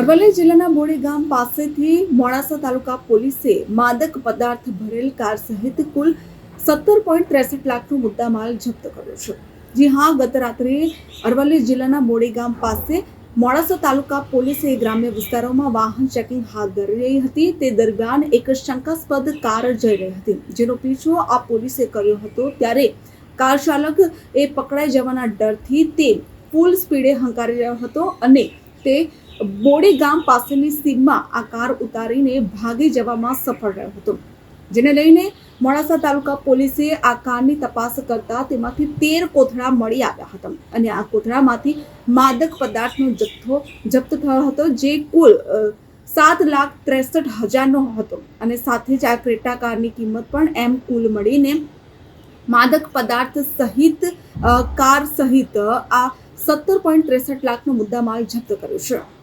અરવલ્લી જિલ્લાના બોડી ગામ પાસેથી મોડાસા તાલુકા પોલીસે માદક પદાર્થ ભરેલ કાર સહિત કુલ 17.63 લાખનો મુદ્દામાલ જપ્ત કર્યો છે। જી હા, ગત રાત્રે અરવલ્લી જિલ્લાના બોડી ગામ પાસે મોડાસા તાલુકા પોલીસે ગ્રામ્ય વિસ્તારોમાં વાહન ચેકિંગ હાથ ધરી રહી હતી। તે દરમિયાન એક શંકાસ્પદ કાર જઈ રહી હતી, જેનો પીછો આ પોલીસે કર્યો હતો। ત્યારે કાર ચાલક એ પકડાઈ જવાના ડરથી તે ફૂલ સ્પીડે હંકારી રહ્યો હતો અને તે બોડી ગામ પાસેની સીમમાં આ કાર ઉતારીને ભાગી જવામાં સફળ રહ્યો હતો, જેને લઈને મોડાસા તાલુકા પોલીસે આ કારની તપાસ કરતા તેમાંથી 13 કોથળા મળી આવ્યા હતા અને આ કોથળામાંથી માદક પદાર્થનો જથ્થો જપ્ત થયો હતો, જે કુલ 7,63,000નો હતો અને સાથે જ આ ક્રેટા કારની કિંમત પણ એમ કુલ મળીને માદક પદાર્થ સહિત કાર સહિત આ 17.63 લાખનો મુદ્દામાલ જપ્ત કર્યો છે।